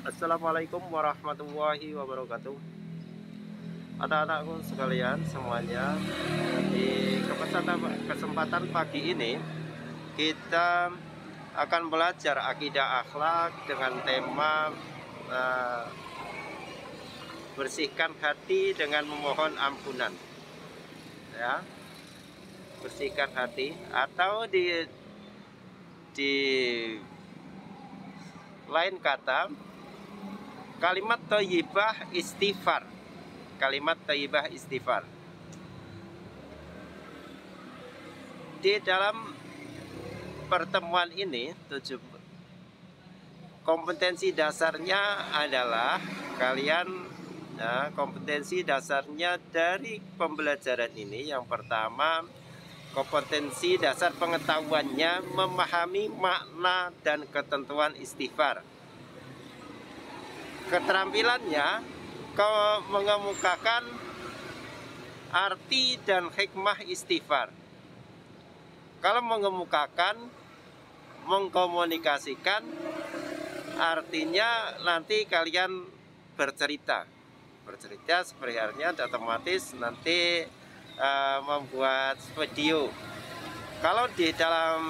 Assalamualaikum warahmatullahi wabarakatuh. Anak-anakku sekalian semuanya, di kesempatan pagi ini kita akan belajar akidah akhlak dengan tema eh, bersihkan hati dengan memohon ampunan. Ya, bersihkan hati atau di lain kata kalimat thayyibah istighfar. Kalimat thayyibah istighfar. Di dalam pertemuan ini kompetensi dasarnya adalah kompetensi dasarnya dari pembelajaran ini yang pertama, kompetensi dasar pengetahuannya memahami makna dan ketentuan istighfar. Keterampilannya mengemukakan arti dan hikmah istighfar. Kalau mengemukakan, mengkomunikasikan, artinya nanti kalian bercerita seperti halnya otomatis nanti membuat video. Kalau di dalam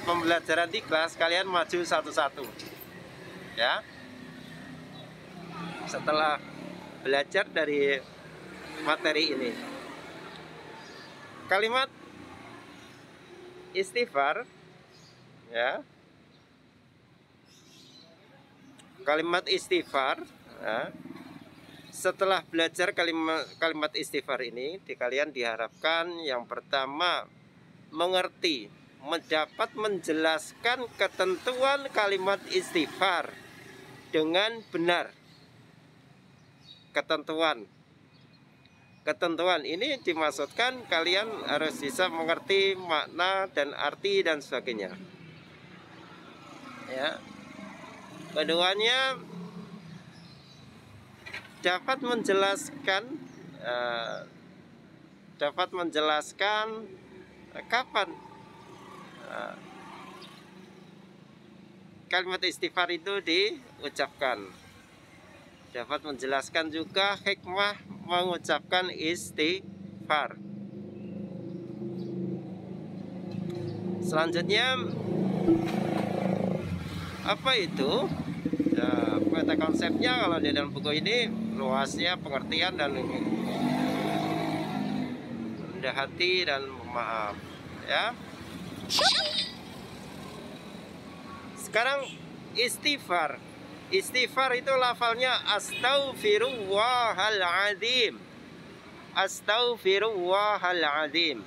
pembelajaran di kelas kalian maju satu-satu, ya. Setelah belajar dari materi ini, kalimat istighfar, ya, kalimat istighfar, ya. Setelah belajar kalimat istighfar ini, kalian diharapkan yang pertama mengerti, dapat menjelaskan ketentuan kalimat istighfar dengan benar. Ketentuan ini dimaksudkan kalian harus bisa mengerti makna dan arti dan sebagainya. Ya. Keduanya dapat menjelaskan kapan kalimat istighfar itu diucapkan. Dapat menjelaskan juga hikmah mengucapkan istighfar. Selanjutnya, apa itu? Ya, peta konsepnya kalau di dalam buku ini luasnya pengertian dan rendah hati dan maaf, ya. Sekarang istighfar. Istighfar itu lafalnya astaghfirullahaladzim. Astaghfirullahaladzim.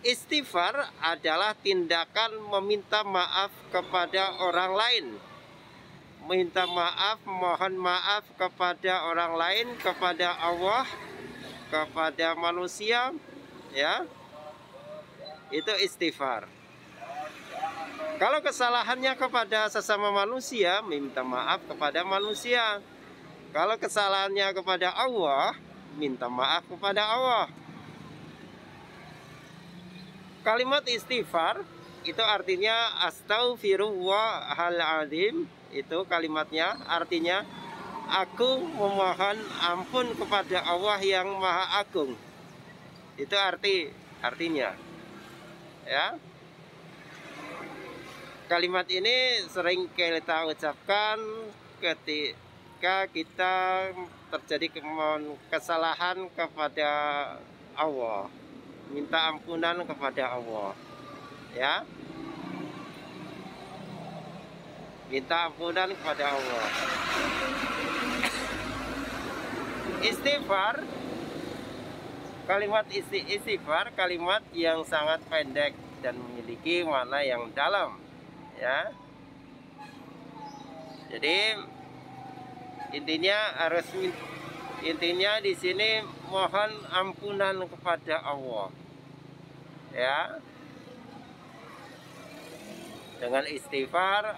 Istighfar adalah tindakan meminta maaf kepada orang lain. Minta maaf, mohon maaf kepada orang lain, kepada Allah, kepada manusia, ya. Itu istighfar. Kalau kesalahannya kepada sesama manusia, minta maaf kepada manusia. Kalau kesalahannya kepada Allah, minta maaf kepada Allah. Kalimat istighfar itu artinya astaghfirullahaladzim. Itu kalimatnya, artinya aku memohon ampun kepada Allah yang Maha Agung. Itu artinya, ya. Kalimat ini sering kita ucapkan ketika kita terjadi kesalahan kepada Allah, minta ampunan kepada Allah, ya. Minta ampunan kepada Allah. Istighfar, kalimat istighfar kalimat yang sangat pendek dan memiliki makna yang dalam, ya. Jadi intinya di sini mohon ampunan kepada Allah, ya. Dengan istighfar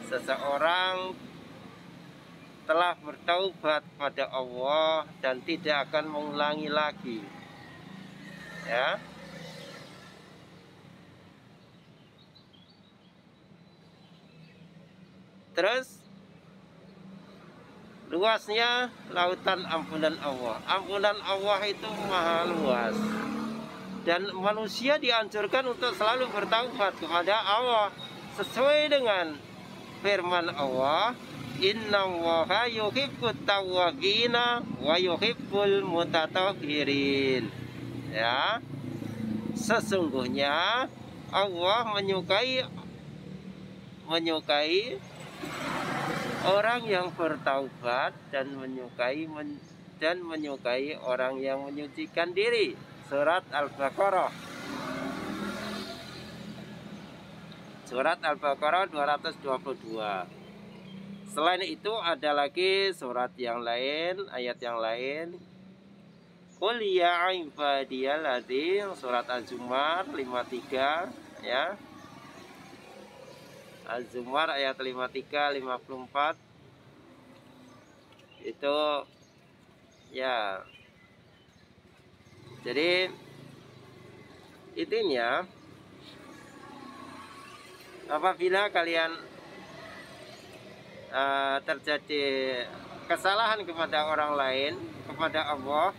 seseorang telah bertaubat pada Allah dan tidak akan mengulangi lagi, ya. Terus luasnya lautan ampunan Allah. Ampunan Allah itu maha luas. Dan manusia dianjurkan untuk selalu bertaubat kepada Allah sesuai dengan firman Allah, innallaha yuhibbut tawwabina wa yuhibbul mutatahhirin. Ya. Sesungguhnya Allah menyukai orang yang bertaubat dan menyukai orang yang menyucikan diri. Surat Al-Baqarah. Surat Al-Baqarah 222. Selain itu ada lagi surat yang lain, ayat yang lain. Qul ya ibadiyalladzina, surat Az-Zumar 53 ya. Az-Zumar ayat 53 54. Itu ya. Jadi intinya apabila kalian terjadi kesalahan kepada orang lain, kepada Allah,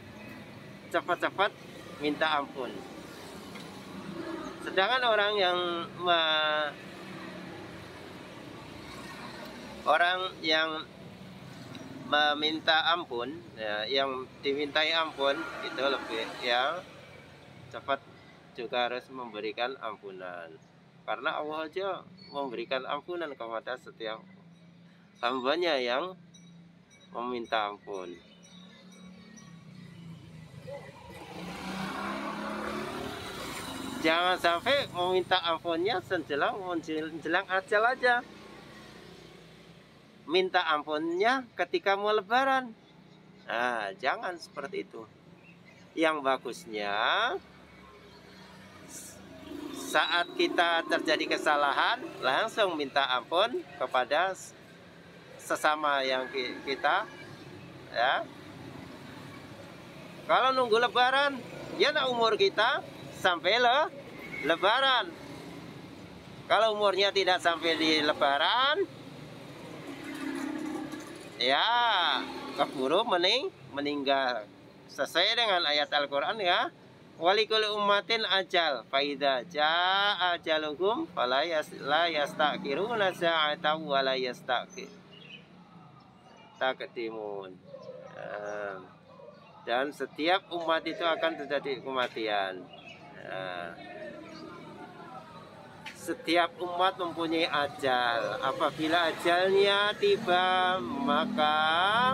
cepat-cepat minta ampun. Sedangkan orang yang meminta ampun, ya, yang dimintai ampun itu lebih yang cepat juga harus memberikan ampunan, karena Allah aja memberikan ampunan kepada setiap hambanya yang meminta ampun. Jangan sampai meminta ampunnya menjelang ajal aja. Minta ampunnya ketika mau lebaran. Nah, jangan seperti itu. Yang bagusnya saat kita terjadi kesalahan, langsung minta ampun kepada sesama yang kita, ya. Kalau nunggu lebaran, ya nak umur kita sampai lebaran. Kalau umurnya tidak sampai di lebaran, ya keburu meninggal. Sesuai dengan ayat Al-Quran ya, walikul ummatin ajal faida jaa ajaluhum fala yastakiruna sa'atan wala yastakdimun. Dan setiap umat itu akan terjadi kematian. Setiap umat mempunyai ajal. Apabila ajalnya tiba, maka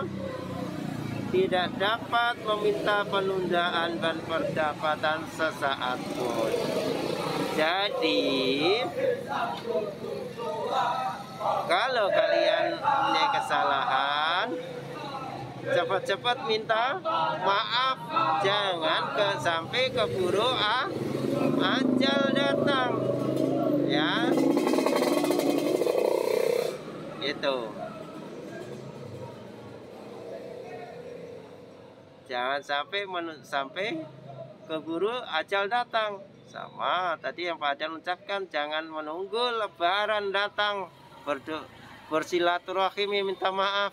tidak dapat meminta penundaan dan perdapatan sesaat pun. Jadi, kalau kalian punya kesalahan, cepat-cepat minta maaf. Jangan sampai keburu ajal datang. Ya, itu. Jangan sampai keburu ajal datang. Sama tadi yang Pak Adan ucapkan, jangan menunggu lebaran datang bersilaturahim minta maaf.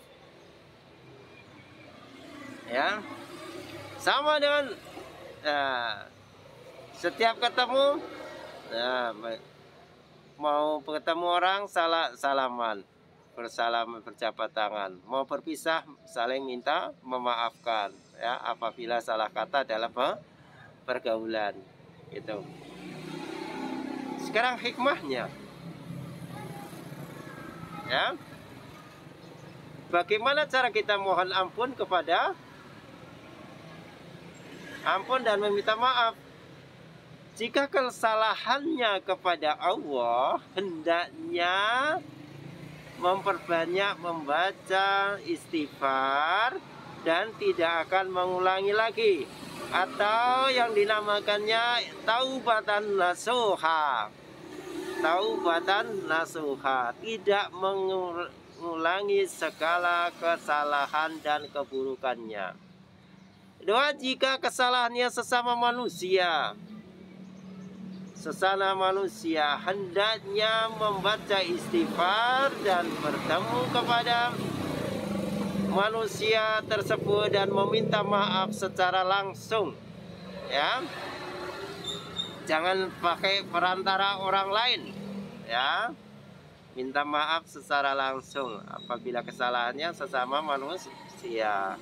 Ya, sama dengan setiap ketemu, mau ketemu orang salaman, berjabat tangan. Mau berpisah saling minta memaafkan, ya, apabila salah kata dalam pergaulan. Itu. Sekarang hikmahnya, ya, bagaimana cara kita mohon ampun dan meminta maaf? Jika kesalahannya kepada Allah, hendaknya memperbanyak membaca istighfar dan tidak akan mengulangi lagi, atau yang dinamakannya taubatan nasuha. Taubatan nasuha, tidak mengulangi segala kesalahan dan keburukannya. Kedua, jika kesalahannya sesama manusia, sesama manusia hendaknya membaca istighfar dan bertemu kepada manusia tersebut dan meminta maaf secara langsung, ya. Jangan pakai perantara orang lain, ya. Minta maaf secara langsung apabila kesalahannya sesama manusia,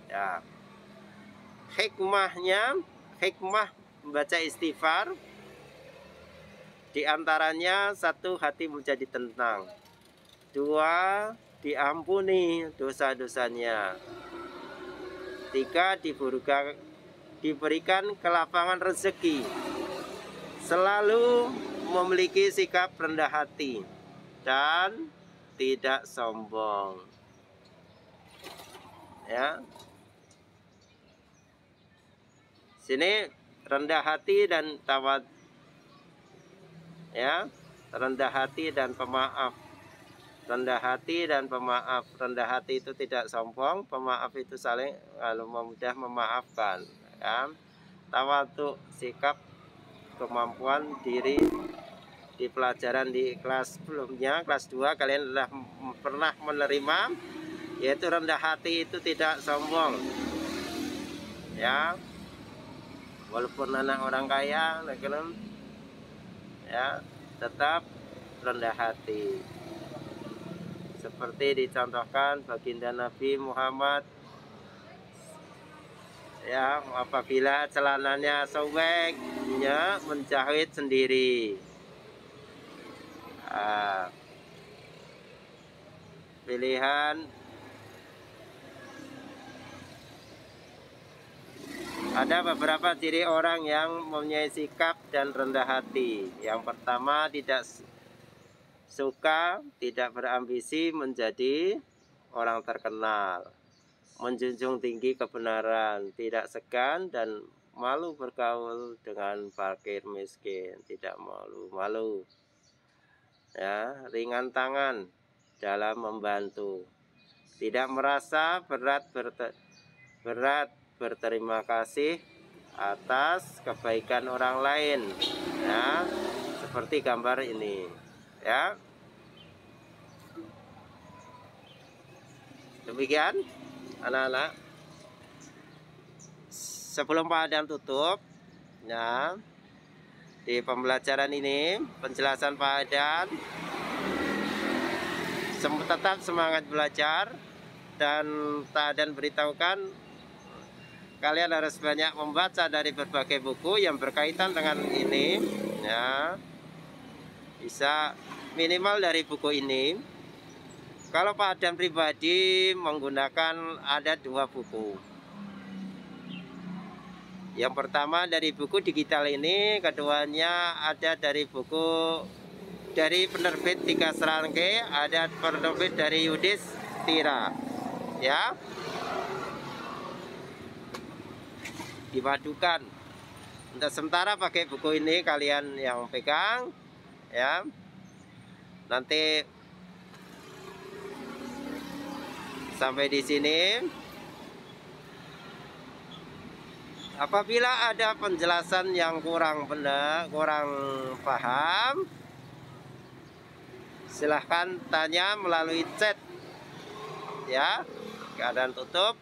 ya. Hikmah membaca istighfar diantaranya: 1, hati menjadi tenang. 2, diampuni dosa-dosanya. 3, diberikan kelapangan rezeki. Selalu memiliki sikap rendah hati dan tidak sombong, ya. Sini rendah hati dan tawad, ya. Rendah hati dan pemaaf. Rendah hati dan pemaaf. Rendah hati itu tidak sombong, pemaaf itu saling mudah memaafkan, ya. Tawadhu, sikap kemampuan diri. Di pelajaran di kelas sebelumnya, kelas 2, kalian sudah pernah menerima, yaitu rendah hati itu tidak sombong, ya. Walaupun anak orang kaya, ya, tetap rendah hati. Seperti dicontohkan baginda Nabi Muhammad, ya, apabila celananya sobek, ya, menjahit sendiri. Pilihan ada beberapa ciri orang yang mempunyai sikap dan rendah hati. Yang pertama, tidak suka, tidak berambisi menjadi orang terkenal, menjunjung tinggi kebenaran, tidak segan dan malu bergaul dengan fakir miskin, tidak malu-malu, ya. Ringan tangan dalam membantu, tidak merasa berat berterima kasih atas kebaikan orang lain, ya, seperti gambar ini, ya. Demikian anak-anak, sebelum Pak Adam tutup, ya, di pembelajaran ini, penjelasan Pak Adam, tetap semangat belajar, dan Pak Adam beritahukan kalian harus banyak membaca dari berbagai buku yang berkaitan dengan ini, ya. Bisa minimal dari buku ini. Kalau Pak Adam pribadi menggunakan ada 2 buku. Yang pertama dari buku digital ini, keduanya ada dari buku dari penerbit Tiga Serangke, ada penerbit dari Yudhistira, ya. Dipadukan. Untuk sementara pakai buku ini kalian yang pegang, ya. Nanti sampai di sini. Apabila ada penjelasan yang kurang benar, kurang paham, silahkan tanya melalui chat, ya. Keadaan tutup.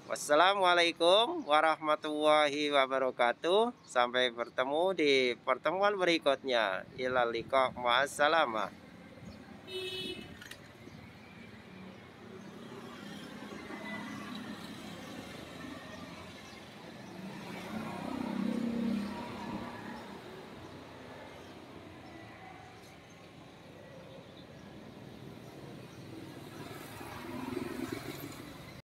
Wassalamualaikum warahmatullahi wabarakatuh. Sampai bertemu di pertemuan berikutnya. Ilal liqa, ma'assalamah.